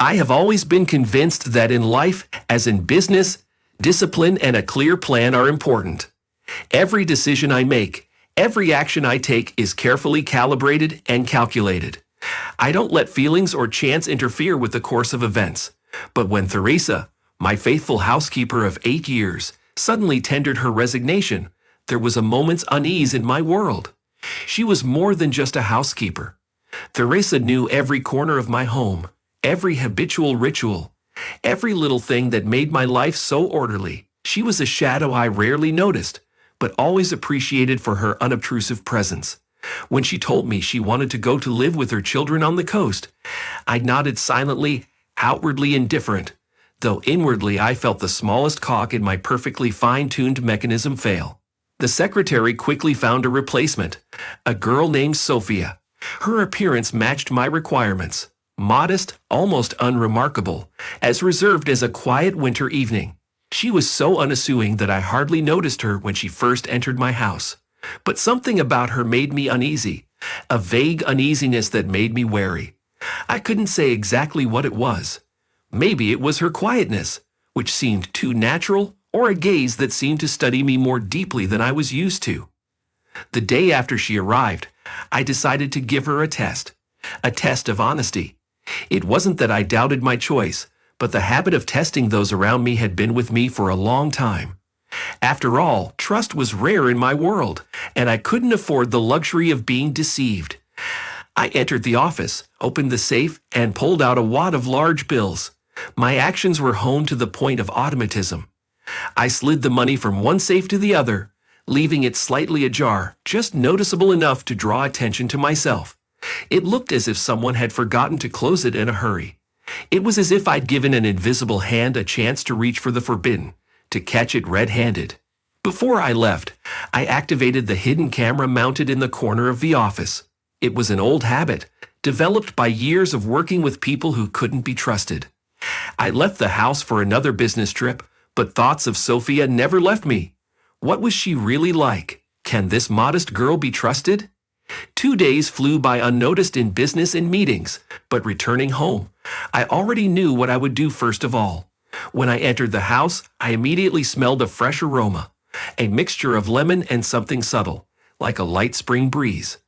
I have always been convinced that in life, as in business, discipline and a clear plan are important. Every decision I make, every action I take is carefully calibrated and calculated. I don't let feelings or chance interfere with the course of events. But when Theresa, my faithful housekeeper of 8 years, suddenly tendered her resignation, there was a moment's unease in my world. She was more than just a housekeeper. Theresa knew every corner of my home, every habitual ritual, every little thing that made my life so orderly. She was a shadow I rarely noticed, but always appreciated for her unobtrusive presence. When she told me she wanted to go to live with her children on the coast, I nodded silently, outwardly indifferent, though inwardly I felt the smallest cog in my perfectly fine-tuned mechanism fail. The secretary quickly found a replacement, a girl named Sophia. Her appearance matched my requirements, modest, almost unremarkable, as reserved as a quiet winter evening. She was so unassuming that I hardly noticed her when she first entered my house. But something about her made me uneasy, a vague uneasiness that made me wary. I couldn't say exactly what it was. Maybe it was her quietness, which seemed too natural, or a gaze that seemed to study me more deeply than I was used to. The day after she arrived, I decided to give her a test of honesty. It wasn't that I doubted my choice, but the habit of testing those around me had been with me for a long time. After all, trust was rare in my world, and I couldn't afford the luxury of being deceived. I entered the office, opened the safe, and pulled out a wad of large bills. My actions were honed to the point of automatism. I slid the money from one safe to the other, leaving it slightly ajar, just noticeable enough to draw attention to myself. It looked as if someone had forgotten to close it in a hurry. It was as if I'd given an invisible hand a chance to reach for the forbidden, to catch it red-handed. Before I left, I activated the hidden camera mounted in the corner of the office. It was an old habit, developed by years of working with people who couldn't be trusted. I left the house for another business trip, but thoughts of Sophia never left me. What was she really like? Can this modest girl be trusted? 2 days flew by unnoticed in business and meetings, but returning home, I already knew what I would do first of all. When I entered the house, I immediately smelled a fresh aroma, a mixture of lemon and something subtle, like a light spring breeze.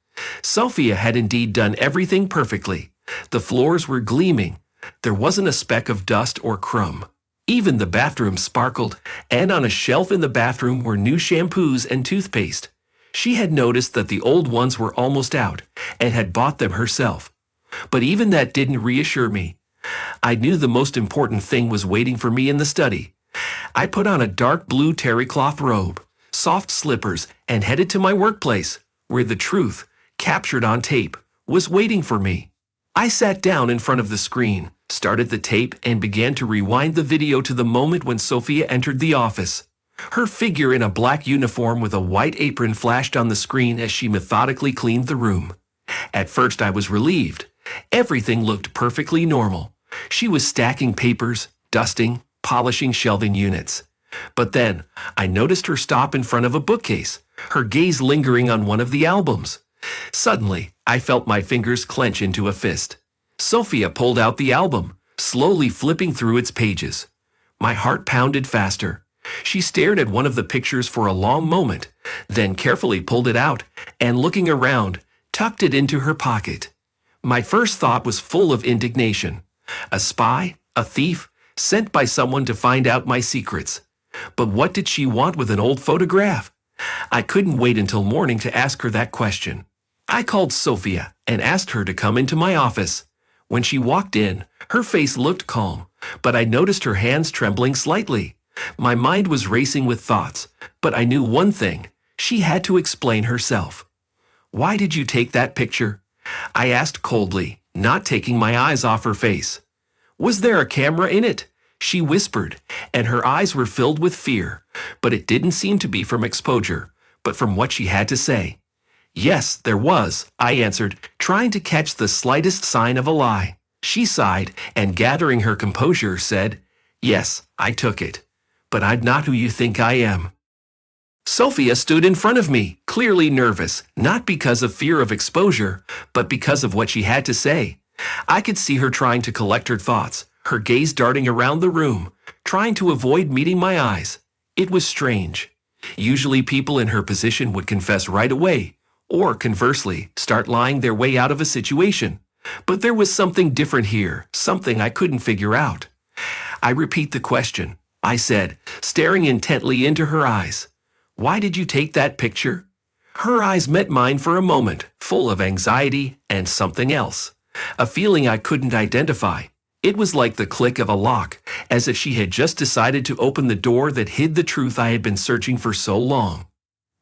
Sophia had indeed done everything perfectly. The floors were gleaming. There wasn't a speck of dust or crumb. Even the bathroom sparkled, and on a shelf in the bathroom were new shampoos and toothpaste. She had noticed that the old ones were almost out, and had bought them herself. But even that didn't reassure me. I knew the most important thing was waiting for me in the study. I put on a dark blue terry cloth robe, soft slippers, and headed to my workplace, where the truth, captured on tape, was waiting for me. I sat down in front of the screen, started the tape, and began to rewind the video to the moment when Sophia entered the office. Her figure in a black uniform with a white apron flashed on the screen as she methodically cleaned the room. At first I was relieved. Everything looked perfectly normal. She was stacking papers, dusting, polishing shelving units. But then, I noticed her stop in front of a bookcase, her gaze lingering on one of the albums. Suddenly, I felt my fingers clench into a fist. Sophia pulled out the album, slowly flipping through its pages. My heart pounded faster. She stared at one of the pictures for a long moment, then carefully pulled it out, and looking around, tucked it into her pocket. My first thought was full of indignation. A spy? A thief? Sent by someone to find out my secrets. But what did she want with an old photograph? I couldn't wait until morning to ask her that question. I called Sophia and asked her to come into my office. When she walked in, her face looked calm, but I noticed her hands trembling slightly. My mind was racing with thoughts, but I knew one thing. She had to explain herself. "Why did you take that picture?" I asked coldly, not taking my eyes off her face. "Was there a camera in it?" she whispered, and her eyes were filled with fear, but it didn't seem to be from exposure, but from what she had to say. "Yes, there was," I answered, trying to catch the slightest sign of a lie. She sighed, and gathering her composure, said, "Yes, I took it. But I'm not who you think I am." Sophia stood in front of me, clearly nervous, not because of fear of exposure, but because of what she had to say. I could see her trying to collect her thoughts, her gaze darting around the room, trying to avoid meeting my eyes. It was strange. Usually people in her position would confess right away, or conversely, start lying their way out of a situation. But there was something different here, something I couldn't figure out. I repeat the question, I said, staring intently into her eyes. Why did you take that picture? Her eyes met mine for a moment, full of anxiety and something else. A feeling I couldn't identify. It was like the click of a lock, as if she had just decided to open the door that hid the truth I had been searching for so long.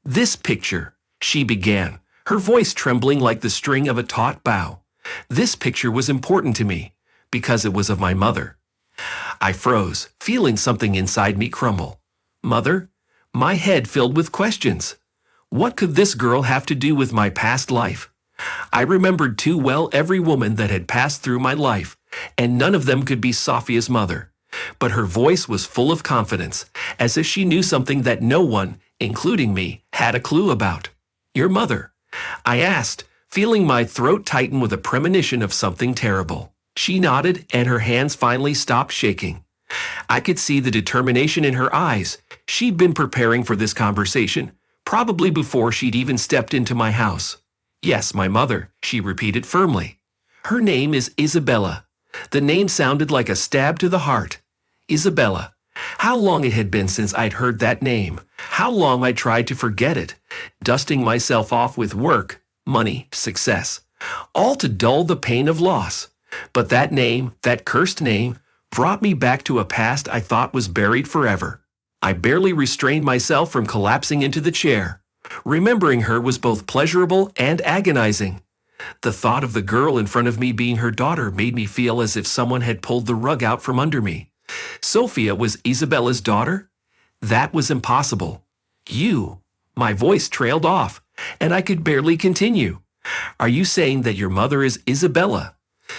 This picture, she began, her voice trembling like the string of a taut bow. This picture was important to me, because it was of my mother. I froze, feeling something inside me crumble. Mother? My head filled with questions. What could this girl have to do with my past life? I remembered too well every woman that had passed through my life, and none of them could be Sophia's mother. But her voice was full of confidence, as if she knew something that no one, including me, had a clue about. Your mother? I asked, feeling my throat tighten with a premonition of something terrible. She nodded, and her hands finally stopped shaking. I could see the determination in her eyes. She'd been preparing for this conversation, probably before she'd even stepped into my house. Yes, my mother, she repeated firmly. Her name is Isabella. The name sounded like a stab to the heart. Isabella. How long it had been since I'd heard that name. How long I tried to forget it, dusting myself off with work, money, success, all to dull the pain of loss. But that name, that cursed name, brought me back to a past I thought was buried forever. I barely restrained myself from collapsing into the chair. Remembering her was both pleasurable and agonizing. The thought of the girl in front of me being her daughter made me feel as if someone had pulled the rug out from under me. Sophia was Isabella's daughter? That was impossible. You. My voice trailed off, and I could barely continue. Are you saying that your mother is Isabella?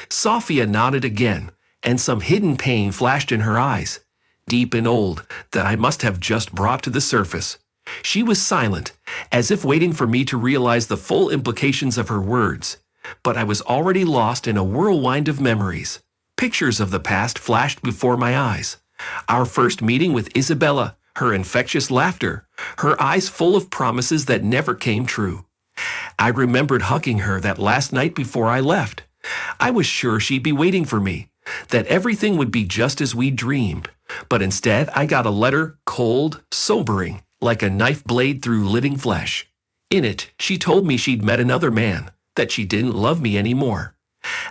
Sophia nodded again, and some hidden pain flashed in her eyes, deep and old, that I must have just brought to the surface. She was silent, as if waiting for me to realize the full implications of her words. But I was already lost in a whirlwind of memories. Pictures of the past flashed before my eyes. Our first meeting with Isabella, her infectious laughter, her eyes full of promises that never came true. I remembered hugging her that last night before I left. I was sure she'd be waiting for me, that everything would be just as we dreamed. But instead, I got a letter, cold, sobering, like a knife blade through living flesh. In it, she told me she'd met another man, that she didn't love me anymore.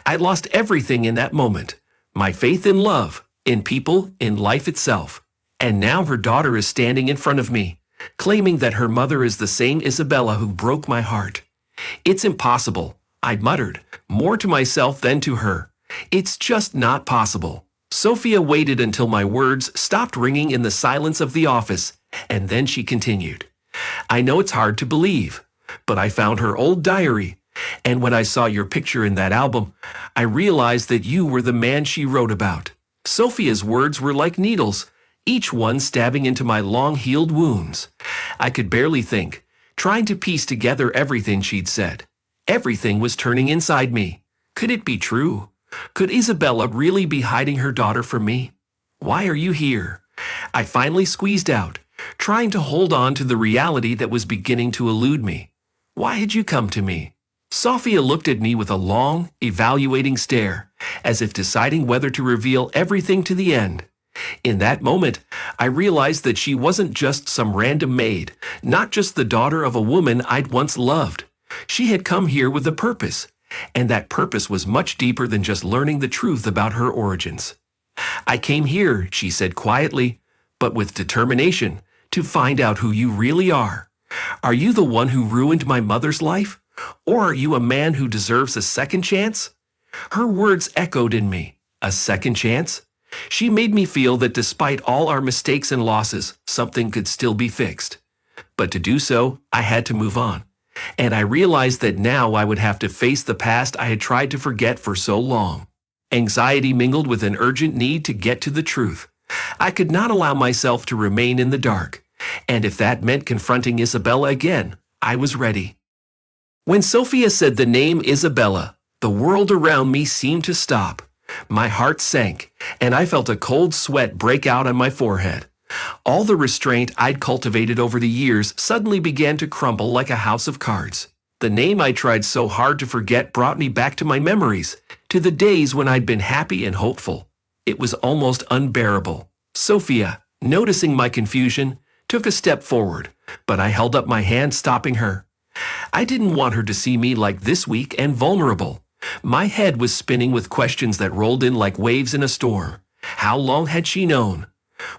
I lost everything in that moment, my faith in love, in people, in life itself. And now her daughter is standing in front of me, claiming that her mother is the same Isabella who broke my heart. It's impossible, I muttered, more to myself than to her. It's just not possible. Sophia waited until my words stopped ringing in the silence of the office, and then she continued. I know it's hard to believe, but I found her old diary, and when I saw your picture in that album, I realized that you were the man she wrote about. Sophia's words were like needles, each one stabbing into my long-healed wounds. I could barely think, trying to piece together everything she'd said. Everything was turning inside me. Could it be true? Could Isabella really be hiding her daughter from me? Why are you here? I finally squeezed out, trying to hold on to the reality that was beginning to elude me. Why had you come to me? Sophia looked at me with a long, evaluating stare, as if deciding whether to reveal everything to the end. In that moment, I realized that she wasn't just some random maid, not just the daughter of a woman I'd once loved. She had come here with a purpose, and that purpose was much deeper than just learning the truth about her origins. I came here, she said quietly, but with determination, to find out who you really are. Are you the one who ruined my mother's life? Or are you a man who deserves a second chance? Her words echoed in me. A second chance? She made me feel that despite all our mistakes and losses, something could still be fixed. But to do so, I had to move on. And I realized that now I would have to face the past I had tried to forget for so long. Anxiety mingled with an urgent need to get to the truth. I could not allow myself to remain in the dark. And if that meant confronting Isabella again, I was ready. When Sophia said the name Isabella, The world around me seemed to stop. My heart sank, and I felt a cold sweat break out on my forehead. All the restraint I'd cultivated over the years suddenly began to crumble like a house of cards. The name I tried so hard to forget brought me back to my memories, to the days when I'd been happy and hopeful. It was almost unbearable. Sophia, noticing my confusion, took a step forward, but I held up my hand, stopping her. I didn't want her to see me like this, weak and vulnerable. My head was spinning with questions that rolled in like waves in a storm. How long had she known?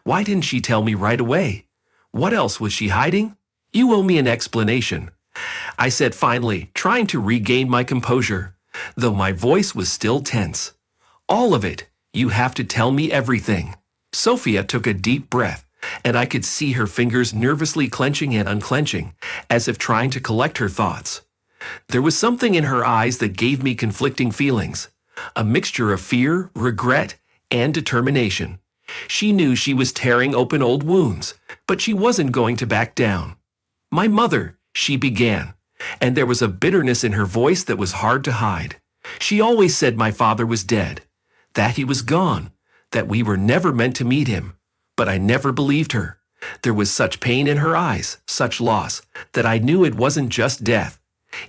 Why didn't she tell me right away? What else was she hiding? You owe me an explanation, I said finally, trying to regain my composure, though my voice was still tense. All of it. You have to tell me everything. Sophia took a deep breath, and I could see her fingers nervously clenching and unclenching, as if trying to collect her thoughts. There was something in her eyes that gave me conflicting feelings, a mixture of fear, regret, and determination. She knew she was tearing open old wounds, but she wasn't going to back down. My mother, she began, and there was a bitterness in her voice that was hard to hide. She always said my father was dead, that he was gone, that we were never meant to meet him. But I never believed her. There was such pain in her eyes, such loss, that I knew it wasn't just death.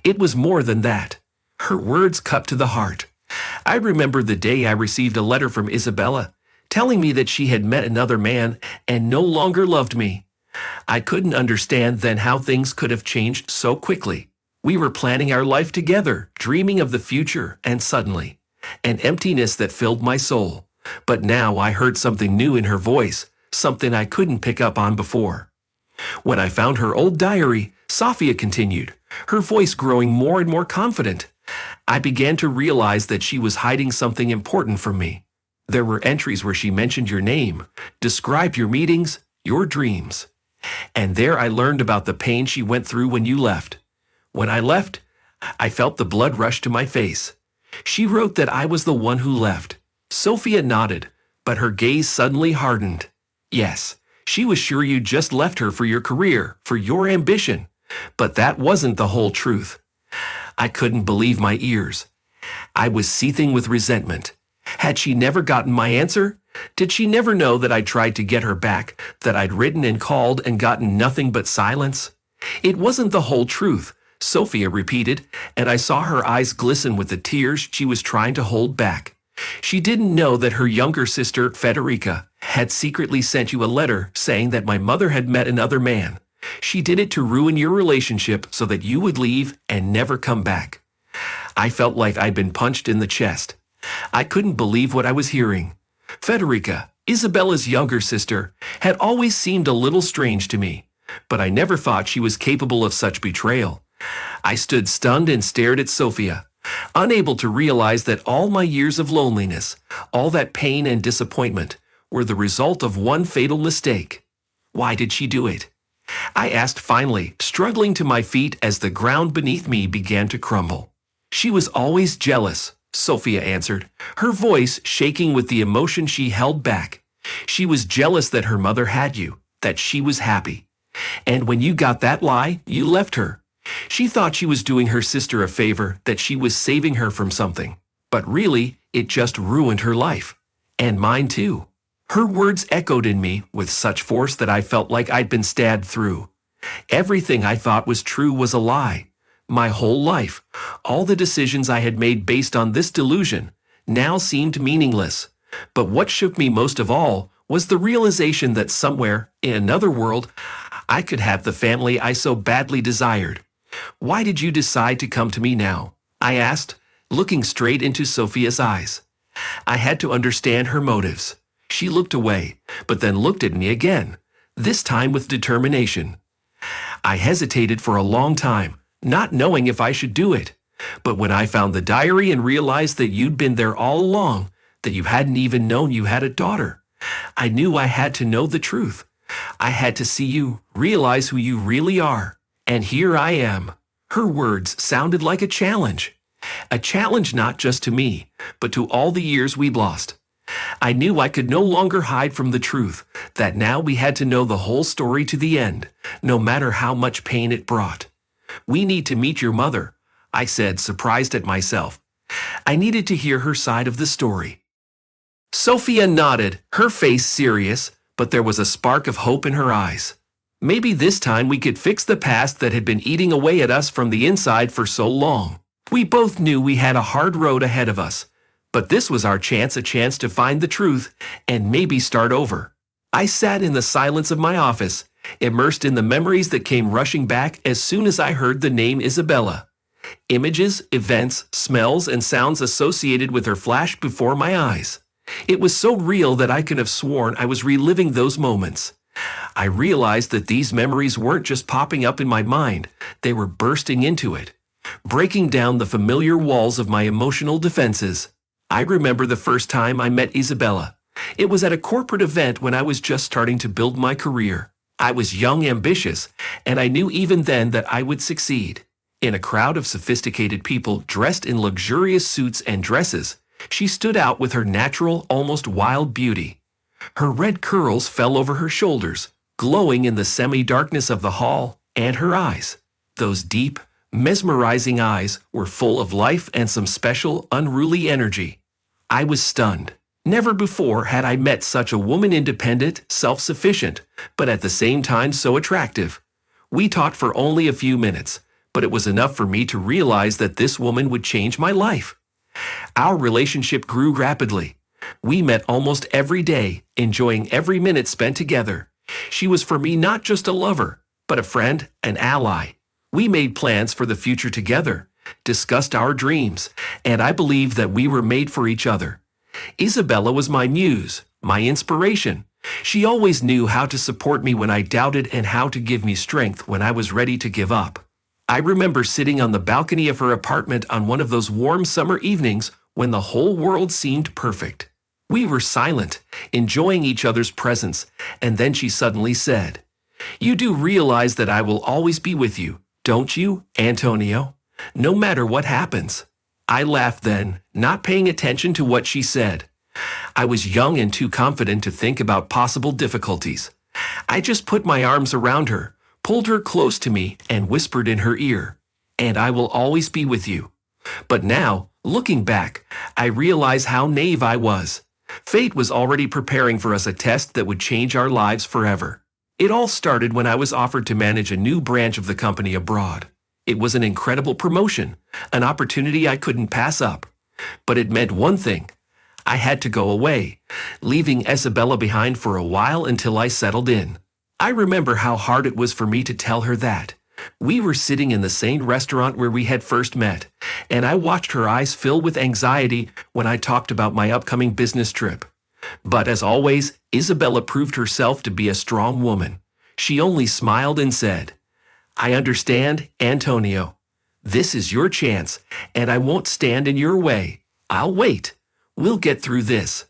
It was more than that. Her words cut to the heart. I remember the day I received a letter from Isabella, telling me that she had met another man and no longer loved me. I couldn't understand then how things could have changed so quickly. We were planning our life together, dreaming of the future, and suddenly, an emptiness that filled my soul. But now I heard something new in her voice, something I couldn't pick up on before. When I found her old diary, Sophia continued, her voice growing more and more confident. I began to realize that she was hiding something important from me. There were entries where she mentioned your name, described your meetings, your dreams. And there I learned about the pain she went through when you left. When I left, I felt the blood rush to my face. She wrote that I was the one who left. Sophia nodded, but her gaze suddenly hardened. Yes, she was sure you just left her for your career, for your ambition. But that wasn't the whole truth. I couldn't believe my ears. I was seething with resentment. Had she never gotten my answer? Did she never know that I'd tried to get her back, that I'd written and called and gotten nothing but silence? It wasn't the whole truth, Sophia repeated, and I saw her eyes glisten with the tears she was trying to hold back. She didn't know that her younger sister, Federica, had secretly sent you a letter saying that my mother had met another man. She did it to ruin your relationship so that you would leave and never come back. I felt like I'd been punched in the chest. I couldn't believe what I was hearing. Federica, Isabella's younger sister, had always seemed a little strange to me, but I never thought she was capable of such betrayal. I stood stunned and stared at Sophia, unable to realize that all my years of loneliness, all that pain and disappointment, were the result of one fatal mistake. Why did she do it? I asked finally, struggling to my feet as the ground beneath me began to crumble. She was always jealous, Sophia answered, her voice shaking with the emotion she held back. She was jealous that her mother had you, that she was happy. And when you got that lie, you left her. She thought she was doing her sister a favor, that she was saving her from something. But really, it just ruined her life. And mine too. Her words echoed in me with such force that I felt like I'd been stabbed through. Everything I thought was true was a lie. My whole life, all the decisions I had made based on this delusion, now seemed meaningless. But what shook me most of all was the realization that somewhere, in another world, I could have the family I so badly desired. Why did you decide to come to me now? I asked, looking straight into Sophia's eyes. I had to understand her motives. She looked away, but then looked at me again, this time with determination. I hesitated for a long time, not knowing if I should do it. But when I found the diary and realized that you'd been there all along, that you hadn't even known you had a daughter, I knew I had to know the truth. I had to see you, realize who you really are. And here I am. Her words sounded like a challenge. A challenge not just to me, but to all the years we'd lost. I knew I could no longer hide from the truth, that now we had to know the whole story to the end, no matter how much pain it brought. We need to meet your mother, I said, surprised at myself. I needed to hear her side of the story. Sophia nodded, her face serious, but there was a spark of hope in her eyes. Maybe this time we could fix the past that had been eating away at us from the inside for so long. We both knew we had a hard road ahead of us, but this was our chance, a chance to find the truth and maybe start over. I sat in the silence of my office, immersed in the memories that came rushing back as soon as I heard the name Isabella. Images, events, smells, and sounds associated with her flashed before my eyes. It was so real that I could have sworn I was reliving those moments. I realized that these memories weren't just popping up in my mind, they were bursting into it, breaking down the familiar walls of my emotional defenses. I remember the first time I met Isabella. It was at a corporate event when I was just starting to build my career. I was young, ambitious, and I knew even then that I would succeed. In a crowd of sophisticated people dressed in luxurious suits and dresses, she stood out with her natural, almost wild beauty. Her red curls fell over her shoulders, glowing in the semi-darkness of the hall, and her eyes, those deep, mesmerizing eyes, were full of life and some special, unruly energy. I was stunned. Never before had I met such a woman, independent, self-sufficient, but at the same time so attractive. We talked for only a few minutes, but it was enough for me to realize that this woman would change my life. Our relationship grew rapidly. We met almost every day, enjoying every minute spent together. She was for me not just a lover, but a friend, an ally. We made plans for the future together, discussed our dreams, and I believed that we were made for each other. Isabella was my muse, my inspiration. She always knew how to support me when I doubted and how to give me strength when I was ready to give up. I remember sitting on the balcony of her apartment on one of those warm summer evenings when the whole world seemed perfect. We were silent, enjoying each other's presence, and then she suddenly said, "You do realize that I will always be with you, don't you, Antonio? No matter what happens." I laughed then, not paying attention to what she said. I was young and too confident to think about possible difficulties. I just put my arms around her, pulled her close to me, and whispered in her ear, "And I will always be with you." But now, looking back, I realize how naive I was. Fate was already preparing for us a test that would change our lives forever. It all started when I was offered to manage a new branch of the company abroad. It was an incredible promotion, an opportunity I couldn't pass up. But it meant one thing. I had to go away, leaving Isabella behind for a while until I settled in. I remember how hard it was for me to tell her that. We were sitting in the same restaurant where we had first met, and I watched her eyes fill with anxiety when I talked about my upcoming business trip. But as always, Isabella proved herself to be a strong woman. She only smiled and said, "I understand, Antonio. This is your chance, and I won't stand in your way. I'll wait. We'll get through this."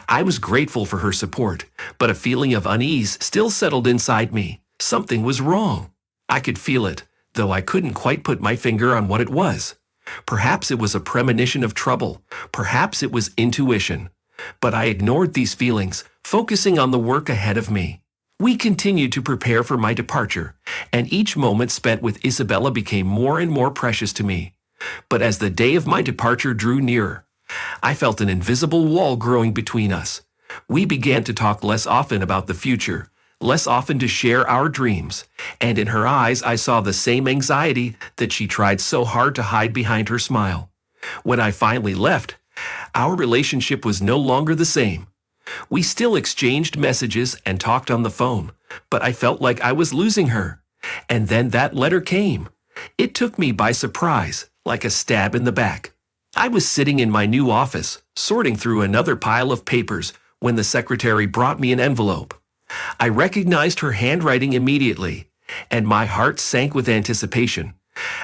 I was grateful for her support, but a feeling of unease still settled inside me. Something was wrong. I could feel it, though I couldn't quite put my finger on what it was. Perhaps it was a premonition of trouble. Perhaps it was intuition. But I ignored these feelings, focusing on the work ahead of me. We continued to prepare for my departure, and each moment spent with Isabella became more and more precious to me. But as the day of my departure drew nearer, I felt an invisible wall growing between us. We began to talk less often about the future, less often to share our dreams, and in her eyes I saw the same anxiety that she tried so hard to hide behind her smile. When I finally left, our relationship was no longer the same. We still exchanged messages and talked on the phone, but I felt like I was losing her. And then that letter came. It took me by surprise, like a stab in the back. I was sitting in my new office, sorting through another pile of papers, when the secretary brought me an envelope. I recognized her handwriting immediately, and my heart sank with anticipation.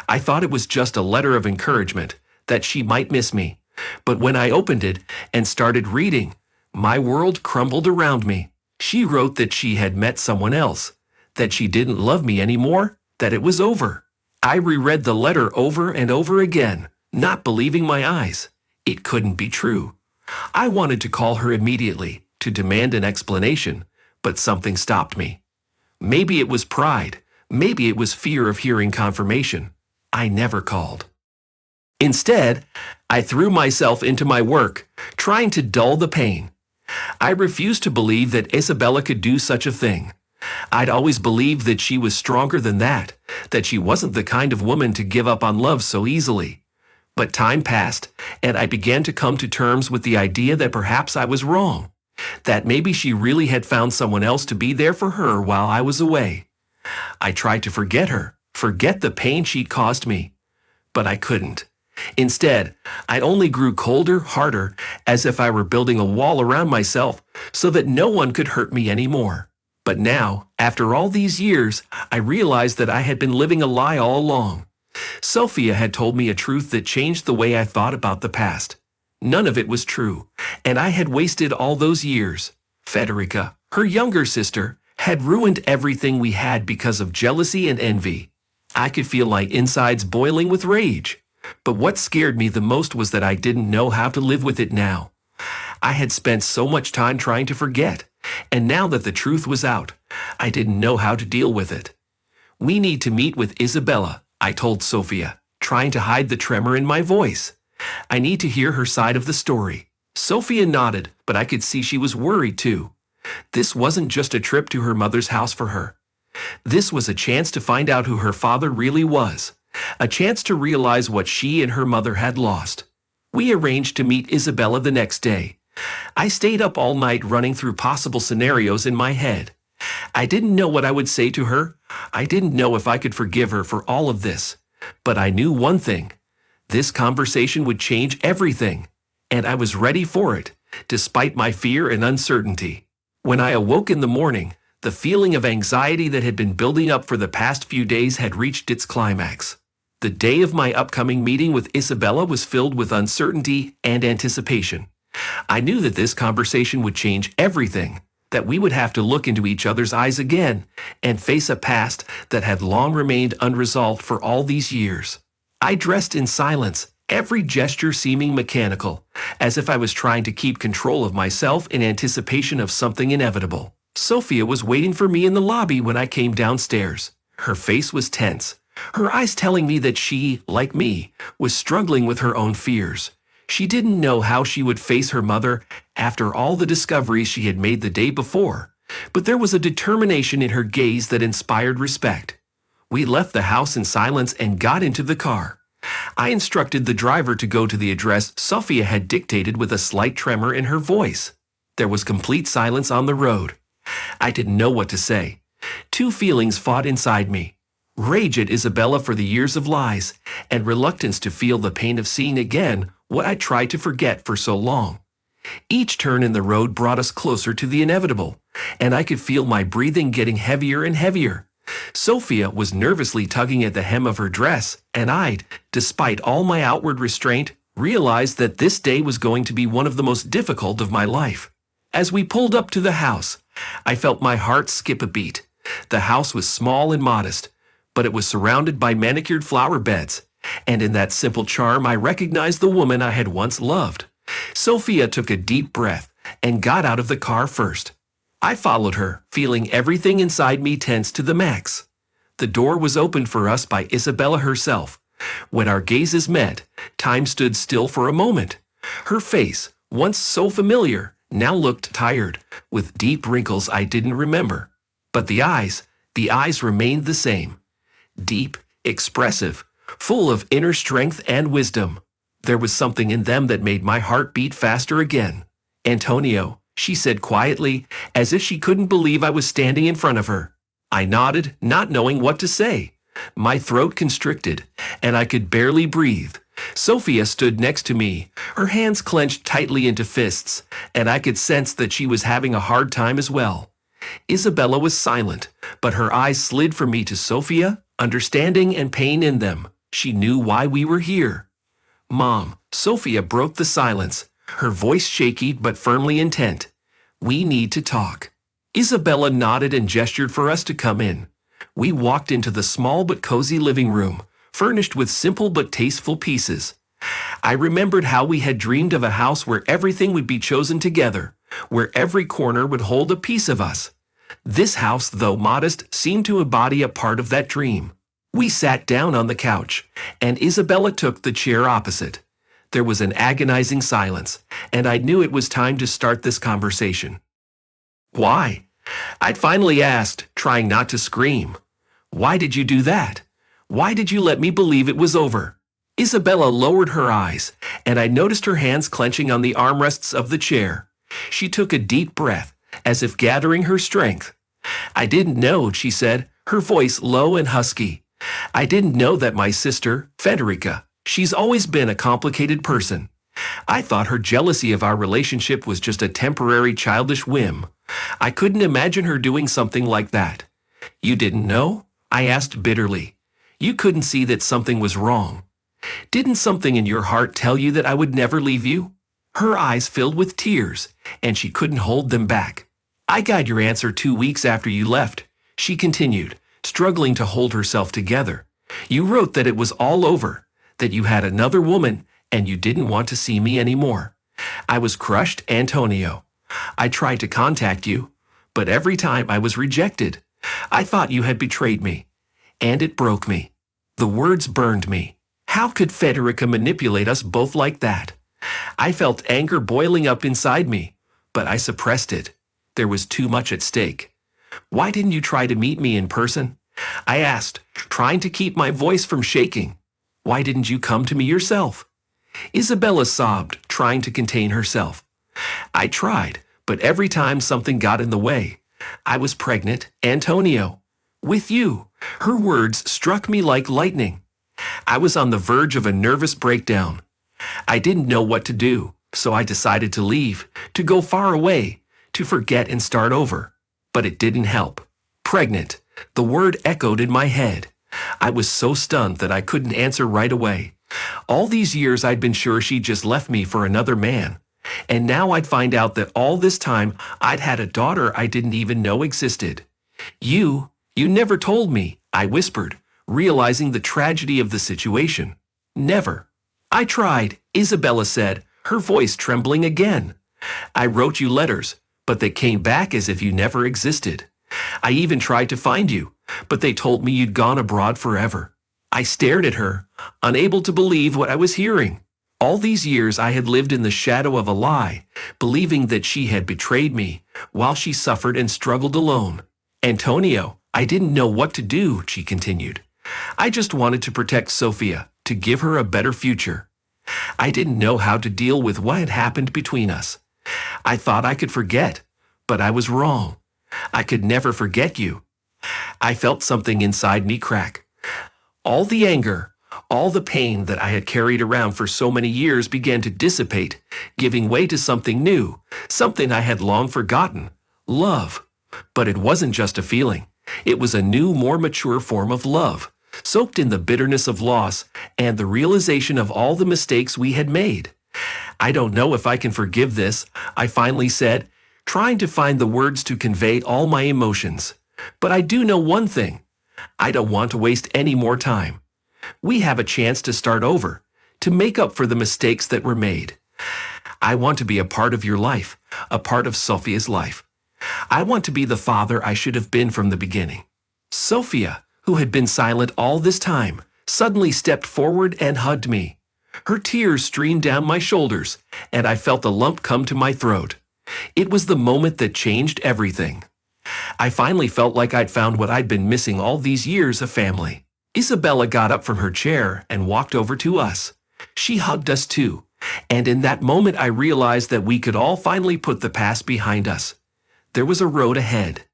I thought it was just a letter of encouragement, that she might miss me. But when I opened it and started reading, my world crumbled around me. She wrote that she had met someone else, that she didn't love me anymore, that it was over. I reread the letter over and over again, not believing my eyes. It couldn't be true. I wanted to call her immediately, to demand an explanation, but something stopped me. Maybe it was pride. Maybe it was fear of hearing confirmation. I never called. Instead, I threw myself into my work, trying to dull the pain. I refused to believe that Isabella could do such a thing. I'd always believed that she was stronger than that she wasn't the kind of woman to give up on love so easily. But time passed, and I began to come to terms with the idea that perhaps I was wrong, that maybe she really had found someone else to be there for her while I was away. I tried to forget her, forget the pain she'd caused me, but I couldn't. Instead, I only grew colder, harder, as if I were building a wall around myself so that no one could hurt me anymore. But now, after all these years, I realized that I had been living a lie all along. Sophia had told me a truth that changed the way I thought about the past. None of it was true, and I had wasted all those years. Federica, her younger sister, had ruined everything we had because of jealousy and envy. I could feel my insides boiling with rage. But what scared me the most was that I didn't know how to live with it now. I had spent so much time trying to forget, and now that the truth was out, I didn't know how to deal with it. We need to meet with Isabella, I told Sophia, trying to hide the tremor in my voice. I need to hear her side of the story. Sophia nodded, but I could see she was worried too. This wasn't just a trip to her mother's house for her. This was a chance to find out who her father really was. A chance to realize what she and her mother had lost. We arranged to meet Isabella the next day. I stayed up all night running through possible scenarios in my head. I didn't know what I would say to her. I didn't know if I could forgive her for all of this. But I knew one thing. This conversation would change everything. And I was ready for it, despite my fear and uncertainty. When I awoke in the morning, the feeling of anxiety that had been building up for the past few days had reached its climax. The day of my upcoming meeting with Isabella was filled with uncertainty and anticipation. I knew that this conversation would change everything, that we would have to look into each other's eyes again and face a past that had long remained unresolved for all these years. I dressed in silence, every gesture seeming mechanical, as if I was trying to keep control of myself in anticipation of something inevitable. Sophia was waiting for me in the lobby when I came downstairs. Her face was tense, her eyes telling me that she, like me, was struggling with her own fears. She didn't know how she would face her mother after all the discoveries she had made the day before, but there was a determination in her gaze that inspired respect. We left the house in silence and got into the car. I instructed the driver to go to the address Sophia had dictated with a slight tremor in her voice. There was complete silence on the road. I didn't know what to say. Two feelings fought inside me. Rage at Isabella for the years of lies, and reluctance to feel the pain of seeing again what I tried to forget for so long. Each turn in the road brought us closer to the inevitable, and I could feel my breathing getting heavier and heavier. Sophia was nervously tugging at the hem of her dress, and I, despite all my outward restraint, realized that this day was going to be one of the most difficult of my life. As we pulled up to the house, I felt my heart skip a beat. The house was small and modest, but it was surrounded by manicured flower beds, and in that simple charm I recognized the woman I had once loved. Sophia took a deep breath and got out of the car first. I followed her, feeling everything inside me tense to the max. The door was opened for us by Isabella herself. When our gazes met, time stood still for a moment. Her face, once so familiar, now looked tired, with deep wrinkles I didn't remember. But the eyes remained the same. Deep, expressive, full of inner strength and wisdom. There was something in them that made my heart beat faster again. "Antonio," she said quietly, as if she couldn't believe I was standing in front of her. I nodded, not knowing what to say. My throat constricted, and I could barely breathe. Sophia stood next to me, her hands clenched tightly into fists, and I could sense that she was having a hard time as well. Isabella was silent, but her eyes slid from me to Sophia, understanding and pain in them. She knew why we were here. "Mom," Sophia broke the silence, her voice shaky but firmly intent. "We need to talk." Isabella nodded and gestured for us to come in. We walked into the small but cozy living room, furnished with simple but tasteful pieces. I remembered how we had dreamed of a house where everything would be chosen together, where every corner would hold a piece of us. This house, though modest, seemed to embody a part of that dream. We sat down on the couch, and Isabella took the chair opposite. There was an agonizing silence, and I knew it was time to start this conversation. Why? I'd finally asked, trying not to scream. Why did you do that? Why did you let me believe it was over? Isabella lowered her eyes, and I noticed her hands clenching on the armrests of the chair. She took a deep breath, as if gathering her strength. I didn't know, she said, her voice low and husky. I didn't know that my sister, Federica, she's always been a complicated person. I thought her jealousy of our relationship was just a temporary childish whim. I couldn't imagine her doing something like that. You didn't know? I asked bitterly. You couldn't see that something was wrong. Didn't something in your heart tell you that I would never leave you? Her eyes filled with tears, and she couldn't hold them back. I got your answer 2 weeks after you left, she continued, struggling to hold herself together. You wrote that it was all over, that you had another woman, and you didn't want to see me anymore. I was crushed, Antonio. I tried to contact you, but every time I was rejected. I thought you had betrayed me, and it broke me. The words burned me. How could Federica manipulate us both like that? I felt anger boiling up inside me, but I suppressed it. There was too much at stake. Why didn't you try to meet me in person? I asked, trying to keep my voice from shaking. Why didn't you come to me yourself? Isabella sobbed, trying to contain herself. I tried, but every time something got in the way. I was pregnant, Antonio. With you. Her words struck me like lightning. I was on the verge of a nervous breakdown. I didn't know what to do, so I decided to leave, to go far away, to forget and start over. But it didn't help. Pregnant. The word echoed in my head. I was so stunned that I couldn't answer right away. All these years I'd been sure she'd just left me for another man. And now I'd find out that all this time I'd had a daughter I didn't even know existed. You never told me, I whispered, realizing the tragedy of the situation. Never. I tried, Isabella said, her voice trembling again. I wrote you letters, but they came back as if you never existed. I even tried to find you, but they told me you'd gone abroad forever. I stared at her, unable to believe what I was hearing. All these years I had lived in the shadow of a lie, believing that she had betrayed me, while she suffered and struggled alone. Antonio, I didn't know what to do, she continued. I just wanted to protect Sophia, to give her a better future. I didn't know how to deal with what had happened between us. I thought I could forget, but I was wrong. I could never forget you. I felt something inside me crack. All the anger, all the pain that I had carried around for so many years began to dissipate, giving way to something new, something I had long forgotten, love. But it wasn't just a feeling. It was a new, more mature form of love, soaked in the bitterness of loss and the realization of all the mistakes we had made. I don't know if I can forgive this, I finally said, trying to find the words to convey all my emotions. But I do know one thing. I don't want to waste any more time. We have a chance to start over, to make up for the mistakes that were made. I want to be a part of your life, a part of Sophia's life. I want to be the father I should have been from the beginning. Sophia, who had been silent all this time, suddenly stepped forward and hugged me. Her tears streamed down my shoulders, and I felt a lump come to my throat. It was the moment that changed everything. I finally felt like I'd found what I'd been missing all these years, a family. Isabella got up from her chair and walked over to us. She hugged us too, and in that moment I realized that we could all finally put the past behind us. There was a road ahead.